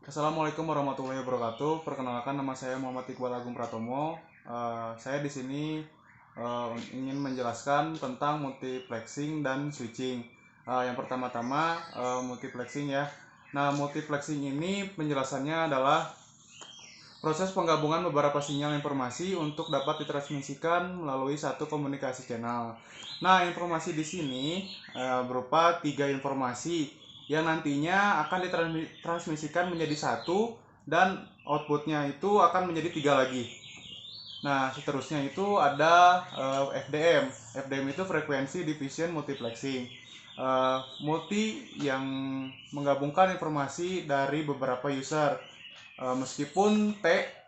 Assalamualaikum warahmatullahi wabarakatuh. Perkenalkan, nama saya Muhammad Iqbal Agung Pratomo. Saya di sini ingin menjelaskan tentang multiplexing dan switching. Yang pertama-tama multiplexing ya. Nah, multiplexing ini penjelasannya adalah proses penggabungan beberapa sinyal informasi untuk dapat ditransmisikan melalui satu komunikasi channel. Nah, informasi di sini berupa tiga informasi yang nantinya akan ditransmisikan menjadi satu dan outputnya itu akan menjadi tiga lagi. Nah, seterusnya itu ada FDM. FDM itu frekuensi division multiplexing. Multi yang menggabungkan informasi dari beberapa user. Meskipun T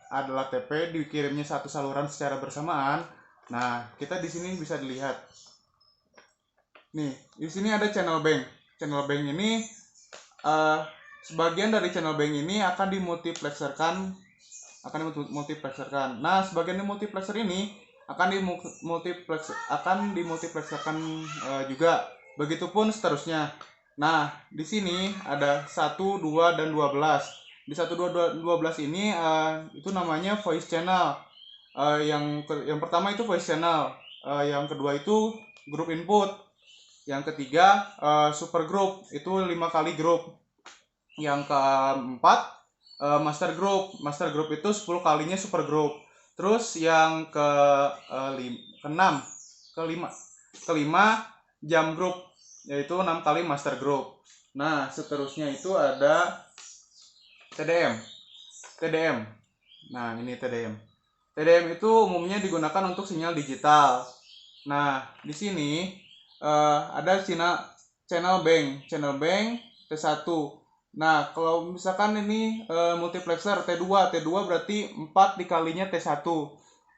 adalah TP dikirimnya satu saluran secara bersamaan. Nah, kita di sini bisa dilihat. Nih, di sini ada channel bank. Channel bank ini sebagian dari channel bank ini akan dimultiplexerkan. Nah, sebagian dimultiplexer ini akan dimultiplexerkan juga. Begitupun seterusnya. Nah, di sini ada 1, 2 dan 12. Di 1, 2, 12 ini itu namanya voice channel. Yang pertama itu voice channel. Yang kedua itu group input. Yang ketiga super group, itu 5 kali group. Yang keempat master group. Master group itu 10 kalinya super group. Terus yang keenam, kelima jam group, yaitu 6 kali master group. Nah, seterusnya itu ada TDM. TDM. Nah, ini TDM. TDM itu umumnya digunakan untuk sinyal digital. Nah, di sini ada channel bank T1. Nah, kalau misalkan ini multiplexer T2 berarti 4 dikalinya T1.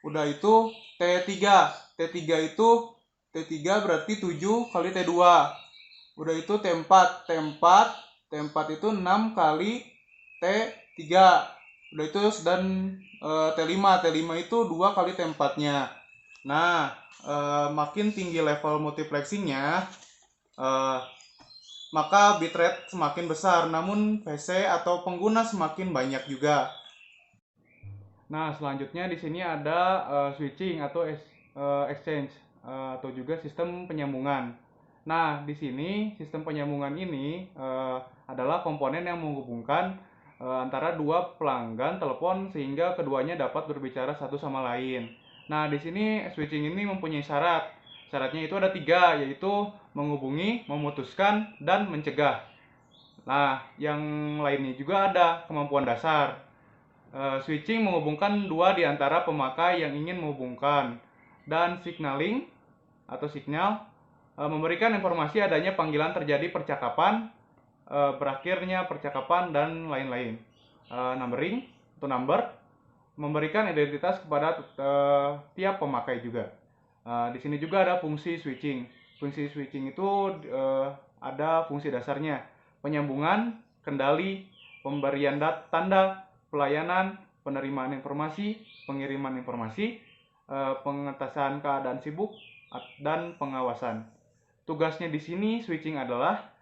Udah itu T3. T3 berarti 7 kali T2. Udah itu T4. T4 itu 6 kali T3. Udah itu dan T5 itu 2 kali T4-nya. Nah, makin tinggi level multiplexingnya, maka bitrate semakin besar, namun PC atau pengguna semakin banyak juga. Nah, selanjutnya di sini ada switching atau exchange atau juga sistem penyambungan. Nah, di sini sistem penyambungan ini adalah komponen yang menghubungkan antara dua pelanggan telepon sehingga keduanya dapat berbicara satu sama lain. Nah, di sini switching ini mempunyai syarat. Syaratnya itu ada tiga, yaitu menghubungi, memutuskan, dan mencegah. Nah, yang lainnya juga ada kemampuan dasar. Switching menghubungkan dua di antara pemakai yang ingin menghubungkan, dan signaling atau signal memberikan informasi adanya panggilan terjadi percakapan, berakhirnya percakapan, dan lain-lain. Numbering atau number memberikan identitas kepada tiap pemakai juga. Di sini juga ada fungsi switching. Fungsi switching itu ada fungsi dasarnya: penyambungan, kendali, pemberian tanda, pelayanan, penerimaan informasi, pengiriman informasi, pengetasan keadaan sibuk, dan pengawasan. Tugasnya di sini switching adalah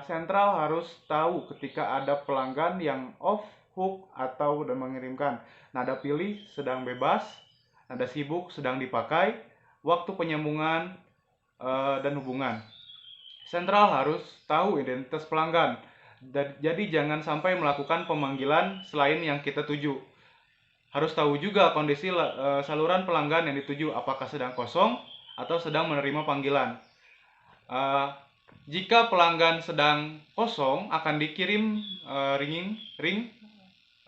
sentral harus tahu ketika ada pelanggan yang off hook atau udah mengirimkan. Nada pilih sedang bebas, nada sibuk sedang dipakai, waktu penyambungan dan hubungan. Sentral harus tahu identitas pelanggan. Jadi jangan sampai melakukan pemanggilan selain yang kita tuju. Harus tahu juga kondisi saluran pelanggan yang dituju, apakah sedang kosong atau sedang menerima panggilan. Jika pelanggan sedang kosong, akan dikirim ring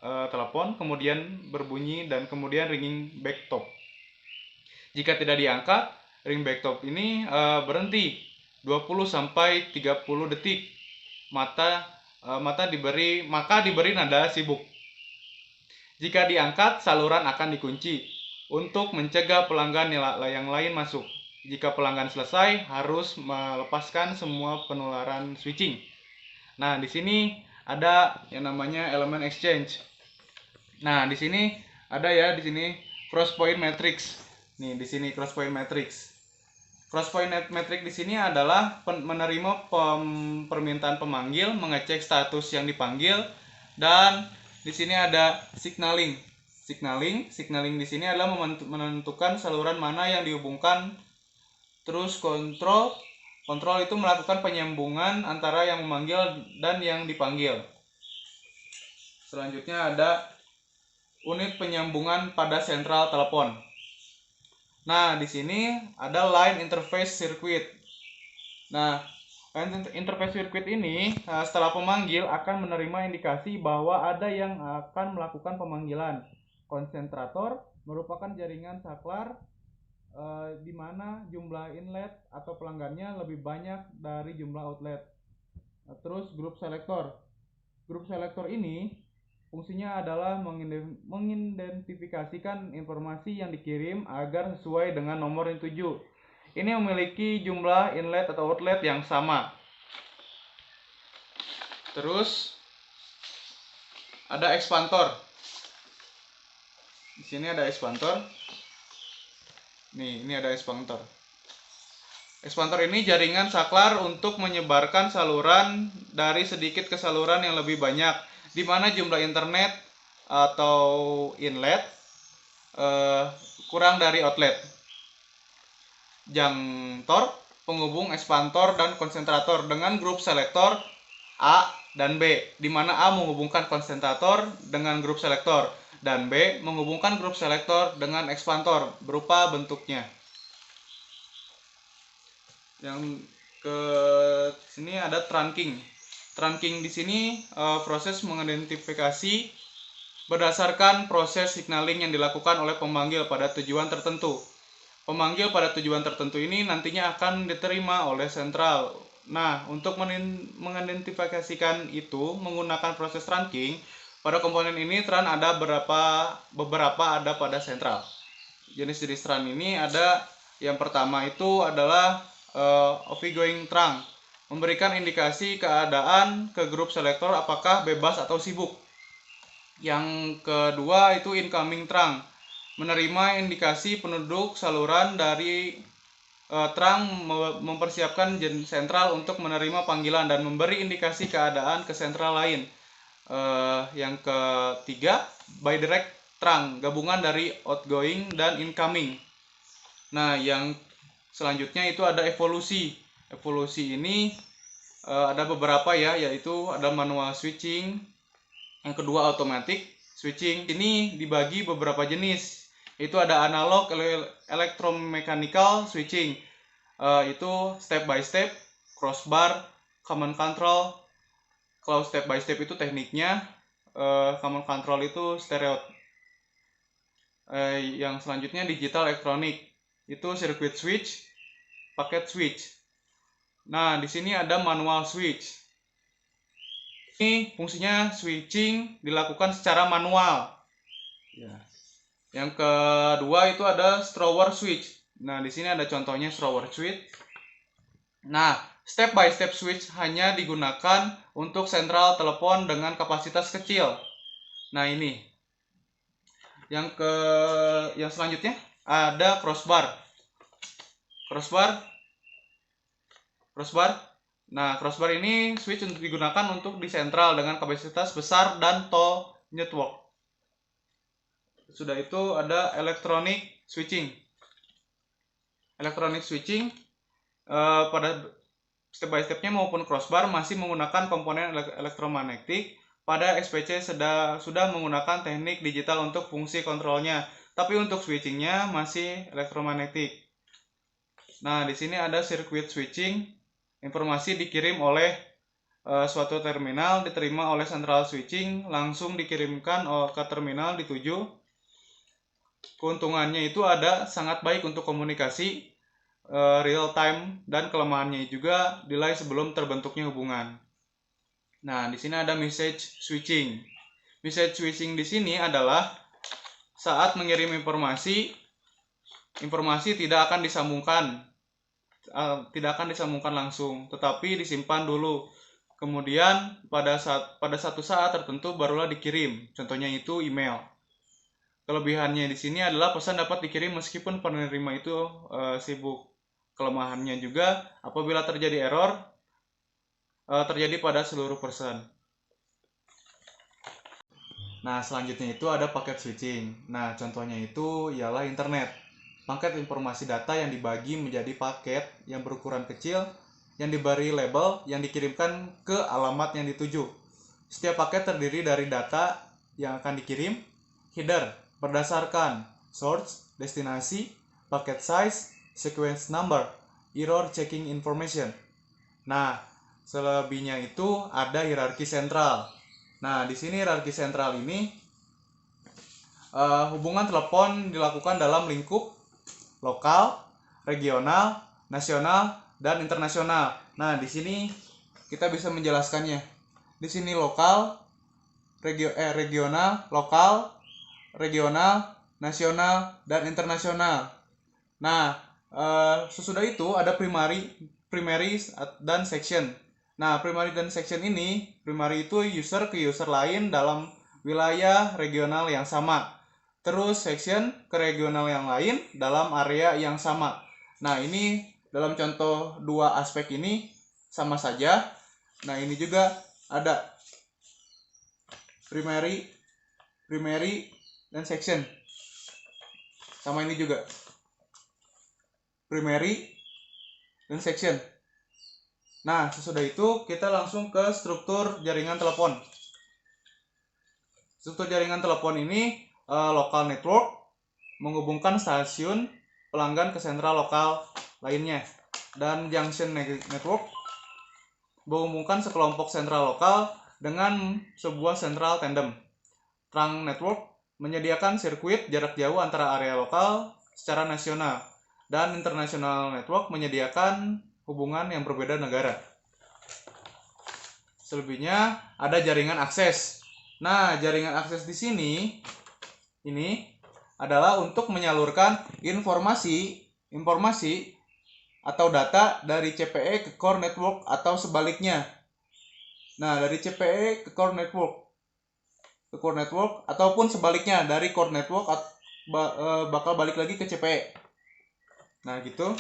telepon, kemudian berbunyi, dan kemudian ringing back top. Jika tidak diangkat, ring back top ini berhenti 20 sampai 30 detik. Maka diberi nada sibuk. Jika diangkat, saluran akan dikunci untuk mencegah pelanggan yang lain masuk. Jika pelanggan selesai, harus melepaskan semua penularan switching. Nah, di sini ada yang namanya elemen exchange. Nah, di sini ada ya, di sini cross point matrix. Nih, di sini cross point matrix. Cross point matrix di sini adalah menerima permintaan pemanggil, mengecek status yang dipanggil, Dan di sini ada signaling. Signaling di sini adalah menentukan saluran mana yang dihubungkan. Terus kontrol itu melakukan penyambungan antara yang memanggil dan yang dipanggil. Selanjutnya ada unit penyambungan pada sentral telepon. Nah, di sini ada line interface circuit. Nah, line interface circuit ini setelah pemanggil akan menerima indikasi bahwa ada yang akan melakukan pemanggilan. Konsentrator merupakan jaringan saklar di mana jumlah inlet atau pelanggannya lebih banyak dari jumlah outlet. Terus grup selektor. Grup selektor ini fungsinya adalah mengidentifikasikan informasi yang dikirim agar sesuai dengan nomor yang dituju. Ini memiliki jumlah inlet atau outlet yang sama. Terus ada ekspansor. Di sini ada ekspansor. Nih, ini ada ekspansor. Ekspansor ini jaringan saklar untuk menyebarkan saluran dari sedikit ke saluran yang lebih banyak, di mana jumlah internet atau inlet kurang dari outlet. Jangtor penghubung ekspansor dan konsentrator dengan grup selektor A dan B, di mana A menghubungkan konsentrator dengan grup selektor dan B menghubungkan grup selektor dengan ekspansor berupa bentuknya. Yang ke sini ada trunking. Trunking di sini proses mengidentifikasi berdasarkan proses signaling yang dilakukan oleh pemanggil pada tujuan tertentu. Pemanggil pada tujuan tertentu ini nantinya akan diterima oleh sentral. Nah, untuk mengidentifikasikan itu menggunakan proses trunking, pada komponen ini TRAN ada beberapa ada pada sentral. Jenis-jenis TRAN ini ada yang pertama itu adalah outgoing trunk, memberikan indikasi keadaan ke grup selektor apakah bebas atau sibuk. Yang kedua itu incoming trunk, menerima indikasi penduduk saluran dari trunk, mempersiapkan sentral untuk menerima panggilan dan memberi indikasi keadaan ke sentral lain. Yang ketiga bidirect trunk, gabungan dari outgoing dan incoming. Nah, yang selanjutnya itu ada evolusi. Evolusi ini ada beberapa ya, yaitu ada manual switching, yang kedua automatic switching. Ini dibagi beberapa jenis. Itu ada analog electromechanical switching, itu step by step, crossbar, command control. Kalau step by step itu tekniknya, command control itu stereo. Yang selanjutnya digital elektronik, itu circuit switch, packet switch. Nah, di sini ada manual switch. Ini fungsinya switching dilakukan secara manual. Ya. Yang kedua itu ada strower switch. Nah, di sini ada contohnya strower switch. Nah, step by step switch hanya digunakan untuk sentral telepon dengan kapasitas kecil. Nah, ini. Yang selanjutnya ada crossbar. Nah, crossbar ini switch untuk digunakan untuk di sentral dengan kapasitas besar dan tall network. Sudah itu ada electronic switching. Electronic switching pada step by stepnya maupun crossbar masih menggunakan komponen elektromagnetik. Pada SPC sudah menggunakan teknik digital untuk fungsi kontrolnya, tapi untuk switchingnya masih elektromagnetik. Nah, di sini ada circuit switching. Informasi dikirim oleh suatu terminal, diterima oleh central switching, langsung dikirimkan ke terminal dituju. Keuntungannya itu ada sangat baik untuk komunikasi real time, dan kelemahannya juga delay sebelum terbentuknya hubungan. Nah, di sini ada message switching. Message switching di sini adalah saat mengirim informasi tidak akan disambungkan langsung, tetapi disimpan dulu. Kemudian pada satu saat tertentu barulah dikirim. Contohnya itu email. Kelebihannya di sini adalah pesan dapat dikirim meskipun penerima itu sibuk. Kelemahannya juga apabila terjadi error terjadi pada seluruh pesan. Nah, selanjutnya itu ada paket switching. Nah, contohnya itu ialah internet. Paket informasi data yang dibagi menjadi paket yang berukuran kecil, yang diberi label, yang dikirimkan ke alamat yang dituju. Setiap paket terdiri dari data yang akan dikirim, header, berdasarkan source, destinasi, paket size, sequence number, error checking information. Nah, selebihnya itu ada hierarki sentral. Nah, di sini hierarki sentral ini hubungan telepon dilakukan dalam lingkup lokal, regional, nasional, dan internasional. Nah, di sini kita bisa menjelaskannya. Di sini lokal, regional, lokal, regional, nasional, dan internasional. Nah, sesudah itu ada primary dan section. Nah, primary dan section ini, primary itu user ke user lain dalam wilayah regional yang sama. Terus section ke regional yang lain dalam area yang sama. Nah, ini dalam contoh dua aspek ini sama saja. Nah, ini juga ada primary dan section. Sama ini juga. Primary dan section. Nah, sesudah itu kita langsung ke struktur jaringan telepon. Struktur jaringan telepon ini local network menghubungkan stasiun pelanggan ke sentral lokal lainnya, dan junction network menghubungkan sekelompok sentral lokal dengan sebuah sentral tandem. Trunk network menyediakan sirkuit jarak jauh antara area lokal secara nasional, dan international network menyediakan hubungan yang berbeda negara. Selebihnya ada jaringan akses. Nah, jaringan akses di sini ini adalah untuk menyalurkan informasi atau data dari CPE ke core network atau sebaliknya. Nah, dari CPE ke core network ataupun sebaliknya, dari core network bakal balik lagi ke CPE. Nah, gitu.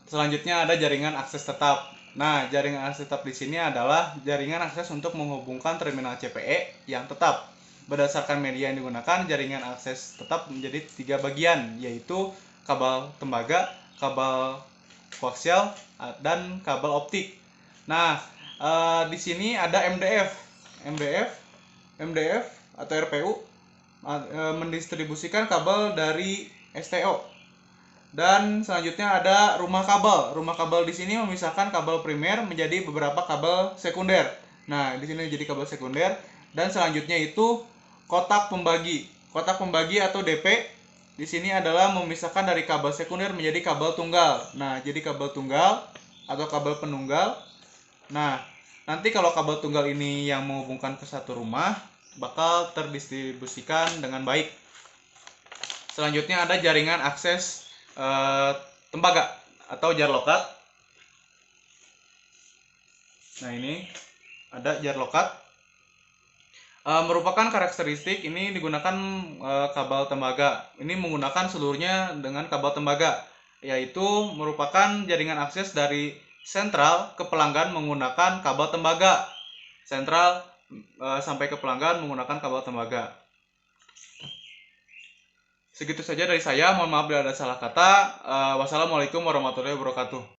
Selanjutnya ada jaringan akses tetap. Nah, jaringan akses tetap di sini adalah jaringan akses untuk menghubungkan terminal CPE yang tetap. Berdasarkan media yang digunakan, jaringan akses tetap menjadi 3 bagian, yaitu kabel tembaga, kabel koaksial, dan kabel optik. Nah, di sini ada MDF atau RPU mendistribusikan kabel dari STO. Dan selanjutnya ada rumah kabel. Rumah kabel di sini memisahkan kabel primer menjadi beberapa kabel sekunder. Nah, di sini jadi kabel sekunder. Dan selanjutnya itu kotak pembagi. Kotak pembagi atau DP di sini adalah memisahkan dari kabel sekunder menjadi kabel tunggal. Nah, jadi kabel tunggal atau kabel penunggal. Nah, nanti kalau kabel tunggal ini yang menghubungkan ke satu rumah bakal terdistribusikan dengan baik. Selanjutnya ada jaringan akses tembaga atau jar lokat. Nah, ini ada jar lokat. Merupakan karakteristik ini digunakan kabel tembaga. Ini menggunakan seluruhnya dengan kabel tembaga, yaitu merupakan jaringan akses dari sentral ke pelanggan menggunakan kabel tembaga. Sentral sampai ke pelanggan menggunakan kabel tembaga. Segitu saja dari saya, mohon maaf bila ada salah kata. Wassalamualaikum warahmatullahi wabarakatuh.